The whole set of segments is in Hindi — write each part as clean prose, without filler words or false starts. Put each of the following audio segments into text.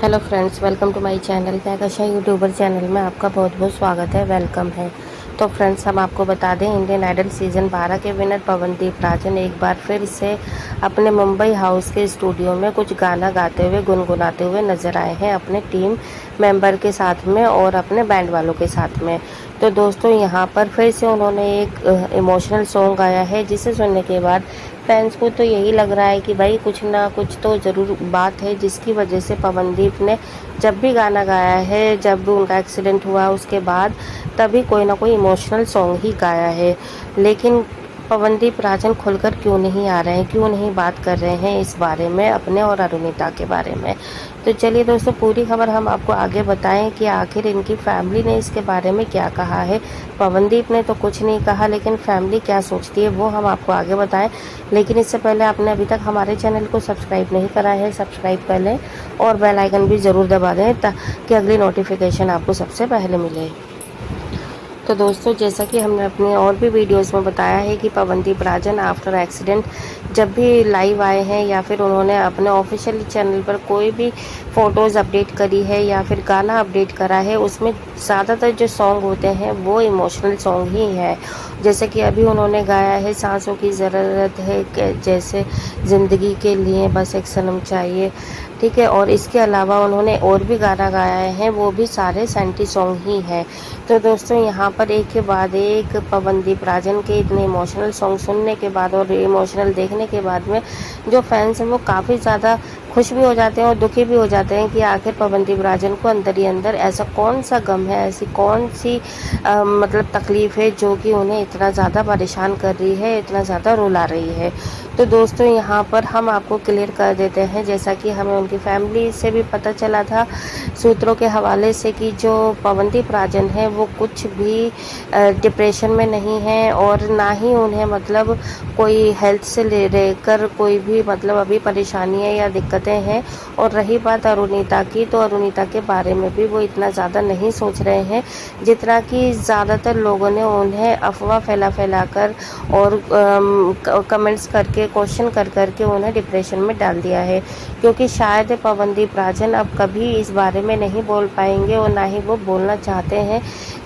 Hello friends, welcome to my channel. क्या कशा यूट्यूबर चैनल में आपका बहुत बहुत स्वागत है, वेलकम है। तो फ्रेंड्स, हम आपको बता दें, इंडियन आइडल सीज़न 12 के विनर पवनदीप राजन एक बार फिर से अपने मुंबई हाउस के स्टूडियो में कुछ गाना गाते हुए गुनगुनाते हुए नजर आए हैं अपने टीम मेंबर के साथ में और अपने बैंड वालों के साथ में। तो दोस्तों, यहाँ पर फिर से उन्होंने एक इमोशनल सॉन्ग गाया है, जिसे सुनने के बाद फैंस को तो यही लग रहा है कि भाई कुछ ना कुछ तो ज़रूर बात है, जिसकी वजह से पवनदीप ने जब भी गाना गाया है, जब भी उनका एक्सीडेंट हुआ उसके बाद, तभी कोई ना कोई इमोशनल सॉन्ग ही गाया है। लेकिन पवनदीप राजन खुलकर क्यों नहीं आ रहे हैं, क्यों नहीं बात कर रहे हैं इस बारे में, अपने और अरुणिता के बारे में। तो चलिए दोस्तों, पूरी खबर हम आपको आगे बताएं कि आखिर इनकी फैमिली ने इसके बारे में क्या कहा है। पवनदीप ने तो कुछ नहीं कहा, लेकिन फैमिली क्या सोचती है वो हम आपको आगे बताएं। लेकिन इससे पहले आपने अभी तक हमारे चैनल को सब्सक्राइब नहीं करा है, सब्सक्राइब कर लें और बेल आइकन भी ज़रूर दबा दें ताकि अगली नोटिफिकेशन आपको सबसे पहले मिले। तो दोस्तों, जैसा कि हमने अपने और भी वीडियोस में बताया है कि पवनदीप राजन आफ्टर एक्सीडेंट जब भी लाइव आए हैं या फिर उन्होंने अपने ऑफिशियल चैनल पर कोई भी फ़ोटोज़ अपडेट करी है या फिर गाना अपडेट करा है, उसमें ज़्यादातर जो सॉन्ग होते हैं वो इमोशनल सॉन्ग ही है। जैसे कि अभी उन्होंने गाया है सांसों की ज़रूरत है, जैसे ज़िंदगी के लिए बस एक सनम चाहिए, ठीक है। और इसके अलावा उन्होंने और भी गाना गाया है, वो भी सारे सैंटी सॉन्ग ही हैं। तो दोस्तों, यहाँ पर एक के बाद एक पवनदीप राजन के इतने इमोशनल सॉन्ग सुनने के बाद और इमोशनल देखने के बाद में जो फैंस हैं वो काफ़ी ज़्यादा खुश भी हो जाते हैं और दुखी भी हो जाते हैं कि आखिर पवनदीप राजन को अंदर ही अंदर ऐसा कौन सा गम है, ऐसी कौन सी मतलब तकलीफ़ है जो कि उन्हें इतना ज़्यादा परेशान कर रही है, इतना ज़्यादा रुला रही है। तो दोस्तों, यहाँ पर हम आपको क्लियर कर देते हैं, जैसा कि हमें उनकी फैमिली से भी पता चला था सूत्रों के हवाले से, कि जो पवनदीप राजन है वो कुछ भी डिप्रेशन में नहीं है और ना ही उन्हें मतलब कोई हेल्थ से लेकर कोई भी मतलब अभी परेशानियाँ या दिक्कतें हैं। और रही बात अरुणिता की, तो अरुणिता के बारे में भी वो इतना ज़्यादा नहीं सोच रहे हैं जितना कि ज़्यादातर लोगों ने उन्हें अफवाह फैला कर और कमेंट्स करके, क्वेश्चन कर के उन्हें डिप्रेशन में डाल दिया है। क्योंकि शायद पवनदीप राजन अब कभी इस बारे में नहीं बोल पाएंगे और ना ही वो बोलना चाहते हैं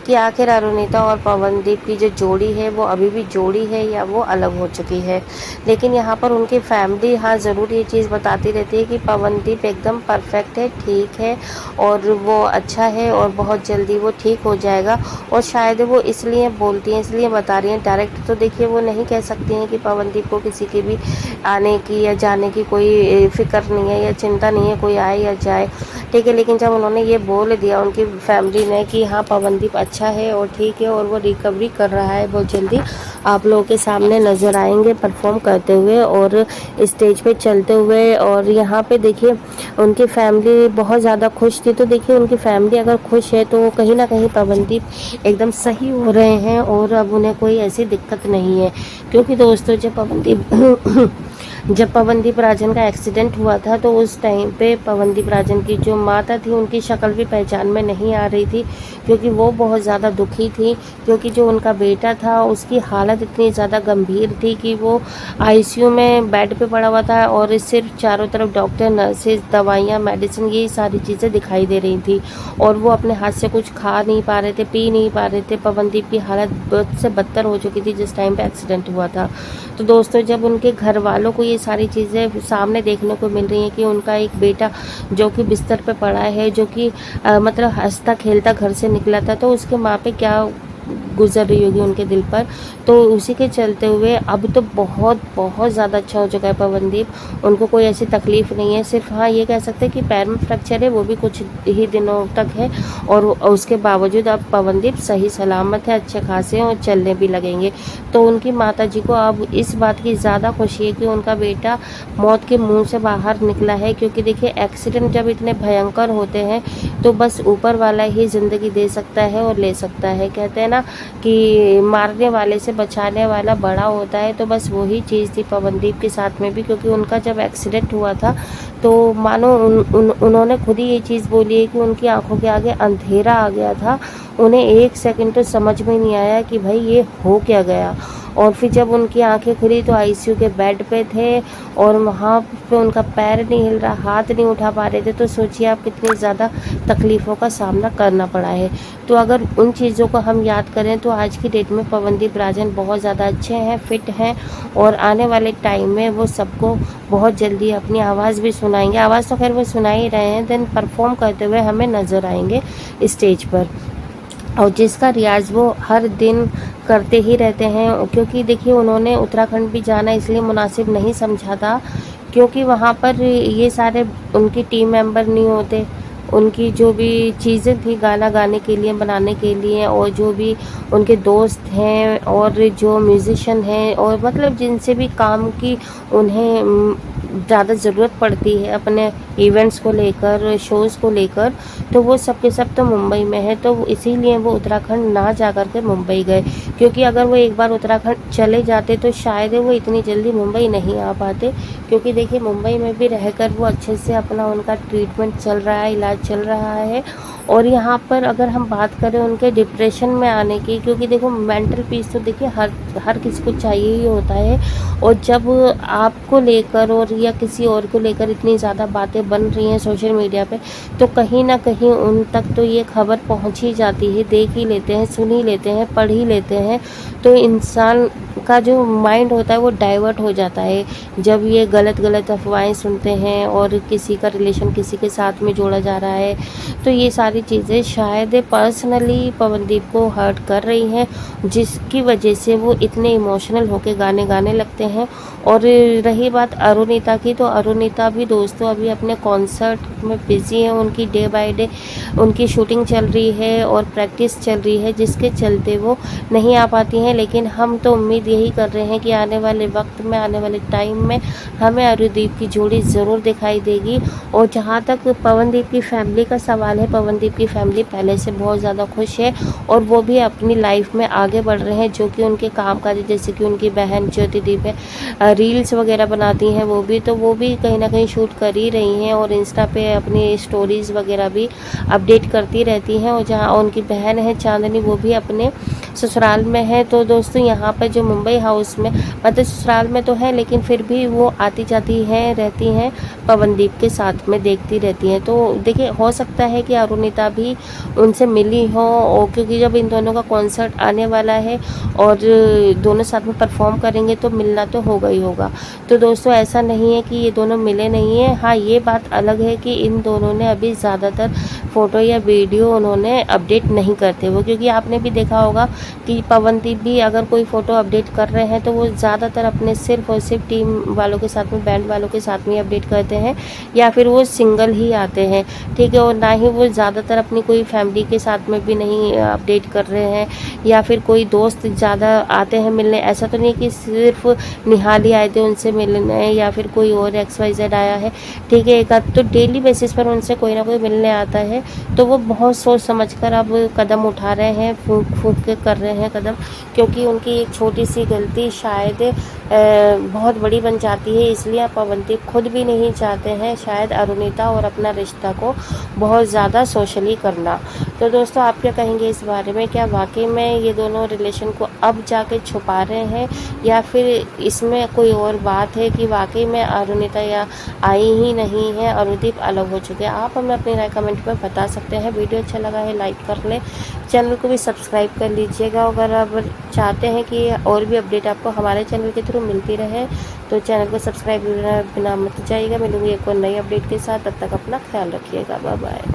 कि आखिर अरुणिता और पवनदीप की जो जोड़ी है वो अभी भी जोड़ी है या वो अलग हो चुकी है। लेकिन यहाँ पर उनकी फैमिली हाँ ज़रूर ये चीज़ बताती रहती है कि पवनदीप एकदम परफेक्ट है, ठीक है और वो अच्छा है और बहुत जल्दी वो ठीक हो जाएगा। और शायद वो इसलिए बोलती हैं, इसलिए बता रही हैं। डायरेक्ट तो देखिए वो नहीं कह सकती हैं कि पवनदीप को किसी की भी आने की या जाने की कोई फ़िक्र नहीं है या चिंता नहीं है, कोई आए या जाए, ठीक है। लेकिन जब उन्होंने ये बोल दिया उनकी फैमिली ने कि हाँ पवनदीप अच्छा है और ठीक है और वो रिकवरी कर रहा है, बहुत जल्दी आप लोगों के सामने नज़र आएंगे परफॉर्म करते हुए और स्टेज पे चलते हुए। और यहाँ पे देखिए उनकी फैमिली बहुत ज़्यादा खुश थी। तो देखिए उनकी फैमिली अगर खुश है तो कहीं ना कहीं पवनदीप एकदम सही हो रहे हैं और अब उन्हें कोई ऐसी दिक्कत नहीं है। क्योंकि दोस्तों, जब पवनदीप राजन का एक्सीडेंट हुआ था तो उस टाइम पे पवनदीप राजन की जो माता थी उनकी शक्ल भी पहचान में नहीं आ रही थी, क्योंकि वो बहुत ज़्यादा दुखी थी। क्योंकि जो उनका बेटा था उसकी हालत इतनी ज़्यादा गंभीर थी कि वो आईसीयू में बेड पे पड़ा हुआ था और सिर्फ चारों तरफ डॉक्टर, नर्सेज, दवाइयाँ, मेडिसिन, ये सारी चीज़ें दिखाई दे रही थी और वो अपने हाथ से कुछ खा नहीं पा रहे थे, पी नहीं पा रहे थे। पवनदीप की हालत बद से बदतर हो चुकी थी जिस टाइम पे एक्सीडेंट हुआ था। तो दोस्तों, जब उनके घर वालों को ये सारी चीज़ें सामने देखने को मिल रही हैं कि उनका एक बेटा जो कि बिस्तर पे पड़ा है, जो कि मतलब हंसता खेलता घर से निकला था, तो उसके माँ पे क्या गुजर रही होगी उनके दिल पर। तो उसी के चलते हुए अब तो बहुत बहुत ज़्यादा अच्छा हो चुका है पवनदीप, उनको कोई ऐसी तकलीफ़ नहीं है। सिर्फ हाँ ये कह सकते हैं कि पैर में फ्रैक्चर है, वो भी कुछ ही दिनों तक है और उसके बावजूद अब पवनदीप सही सलामत है, अच्छे खासे हैं और चलने भी लगेंगे। तो उनकी माताजी को अब इस बात की ज़्यादा खुशी है कि उनका बेटा मौत के मुंह से बाहर निकला है। क्योंकि देखिए एक्सीडेंट जब इतने भयंकर होते हैं तो बस ऊपर वाला ही ज़िंदगी दे सकता है और ले सकता है। कहते हैं ना कि मारने वाले से बचाने वाला बड़ा होता है, तो बस वही चीज़ थी पवनदीप के साथ में भी। क्योंकि उनका जब एक्सीडेंट हुआ था तो मानो उन्होंने खुद ही ये चीज़ बोली है कि उनकी आंखों के आगे अंधेरा आ गया था, उन्हें एक सेकंड तो समझ में नहीं आया कि भाई ये हो क्या गया। और फिर जब उनकी आंखें खुली तो आईसीयू के बेड पे थे और वहाँ पे उनका पैर नहीं हिल रहा, हाथ नहीं उठा पा रहे थे। तो सोचिए आप कितनी ज़्यादा तकलीफ़ों का सामना करना पड़ा है। तो अगर उन चीज़ों को हम याद करें तो आज की डेट में पवनदीप राजन बहुत ज़्यादा अच्छे हैं, फिट हैं और आने वाले टाइम में वो सबको बहुत जल्दी अपनी आवाज़ भी सुनाएंगे। आवाज़ तो खैर वो सुना ही रहे हैं, देन परफॉर्म करते हुए हमें नज़र आएंगे स्टेज पर। और जिसका रियाज़ वो हर दिन करते ही रहते हैं, क्योंकि देखिए उन्होंने उत्तराखंड भी जाना इसलिए मुनासिब नहीं समझा था क्योंकि वहाँ पर ये सारे उनकी टीम मेंबर नहीं होते। उनकी जो भी चीज़ें थी गाना गाने के लिए, बनाने के लिए, और जो भी उनके दोस्त हैं और जो म्यूज़िशियन हैं और मतलब जिनसे भी काम की उन्हें ज़्यादा ज़रूरत पड़ती है अपने इवेंट्स को लेकर, शोज़ को लेकर, तो वो सब के सब तो मुंबई में है। तो इसीलिए वो उत्तराखंड ना जा कर के मुंबई गए, क्योंकि अगर वो एक बार उत्तराखंड चले जाते तो शायद वो इतनी जल्दी मुंबई नहीं आ पाते। क्योंकि देखिए मुंबई में भी रहकर वो अच्छे से अपना उनका ट्रीटमेंट चल रहा है, इलाज चल रहा है। और यहाँ पर अगर हम बात करें उनके डिप्रेशन में आने की, क्योंकि देखो मेंटल पीस तो देखिए हर किसी को चाहिए ही होता है। और जब आपको लेकर और या किसी और को लेकर इतनी ज़्यादा बातें बन रही हैं सोशल मीडिया पे, तो कहीं ना कहीं उन तक तो ये खबर पहुँच ही जाती है, देख ही लेते हैं, सुन ही लेते हैं, पढ़ ही लेते हैं। तो इंसान का जो माइंड होता है वो डाइवर्ट हो जाता है जब ये गलत अफवाहें सुनते हैं और किसी का रिलेशन किसी के साथ में जोड़ा जा रहा है। तो ये सारी चीज़ें शायद पर्सनली पवनदीप को हर्ट कर रही हैं, जिसकी वजह से वो इतने इमोशनल होकर गाने गाने लगते हैं। और रही बात अरुणिता की, तो अरुणिता भी दोस्तों अभी अपने कॉन्सर्ट में बिज़ी है। उनकी डे बाय डे उनकी शूटिंग चल रही है और प्रैक्टिस चल रही है, जिसके चलते वो नहीं आ पाती हैं। लेकिन हम तो उम्मीद यही कर रहे हैं कि आने वाले वक्त में, आने वाले टाइम में हमें अरुणदीप की जोड़ी ज़रूर दिखाई देगी। और जहाँ तक पवनदीप की फैमिली का सवाल है, पवनदीप की फैमिली पहले से बहुत ज़्यादा खुश है और वो भी अपनी लाइफ में आगे बढ़ रहे हैं। जो कि उनके कामकाज, जैसे कि उनकी बहन ज्योतिदीप है, रील्स वगैरह बनाती हैं वो भी, तो वो भी कहीं ना कहीं शूट कर ही रही हैं और इंस्टा पे अपनी स्टोरीज़ वगैरह भी अपडेट करती रहती हैं। और जहाँ उनकी बहन है चांदनी, वो भी अपने ससुराल में है। तो दोस्तों यहाँ पर जो मुंबई हाउस में, मतलब ससुराल में तो है लेकिन फिर भी वो आती जाती हैं, रहती हैं पवनदीप के साथ में, देखती रहती हैं। तो देखिए हो सकता है कि अरुणिता भी उनसे मिली हो, और क्योंकि जब इन दोनों का कॉन्सर्ट आने वाला है और दोनों साथ में परफॉर्म करेंगे तो मिलना तो होगा ही होगा। तो दोस्तों ऐसा नहीं है कि ये दोनों मिले नहीं हैं। हाँ, ये बात अलग है कि इन दोनों ने अभी ज़्यादातर फ़ोटो या वीडियो उन्होंने अपडेट नहीं करते वो, क्योंकि आपने भी देखा होगा कि पवनदीप भी अगर कोई फ़ोटो अपडेट कर रहे हैं तो वो ज़्यादातर अपने सिर्फ और सिर्फ टीम वालों के साथ में, बैंड वालों के साथ में अपडेट करते हैं, या फिर वो सिंगल ही आते हैं, ठीक है। और ना ही वो ज़्यादातर अपनी कोई फैमिली के साथ में भी नहीं अपडेट कर रहे हैं, या फिर कोई दोस्त ज़्यादा आते हैं मिलने। ऐसा तो नहीं कि सिर्फ निहाल ही आए थे उनसे मिलने, या फिर कोई और XYZ आया है, ठीक है। एक तो डेली बेसिस पर उनसे कोई ना कोई मिलने आता है। तो वो बहुत सोच समझ कर अब कदम उठा रहे हैं, फूंक फूंक के कर रहे हैं कदम, क्योंकि उनकी एक छोटी सी गलती शायद बहुत बड़ी बन जाती है। इसलिए पवनदीप खुद भी नहीं चाहते हैं शायद अरुणिता और अपना रिश्ता को बहुत ज़्यादा सोशली करना। तो दोस्तों आप क्या कहेंगे इस बारे में? क्या वाकई में ये दोनों रिलेशन को अब जाके छुपा रहे हैं, या फिर इसमें कोई और बात है कि वाकई में अरुणिता या आई ही नहीं है, अरुणदीप अलग हो चुके हैं? आप हमें अपनी राय कमेंट में बता सकते हैं। वीडियो अच्छा लगा है लाइक कर लें, चैनल को भी सब्सक्राइब कर लीजिएगा। अगर आप चाहते हैं कि और भी अपडेट आपको हमारे चैनल के थ्रू मिलती रहे तो चैनल को सब्सक्राइब बिना मत जाइएगा। मिलूंगी एक और नई अपडेट के साथ, तब तक अपना ख्याल रखिएगा। Bye bye.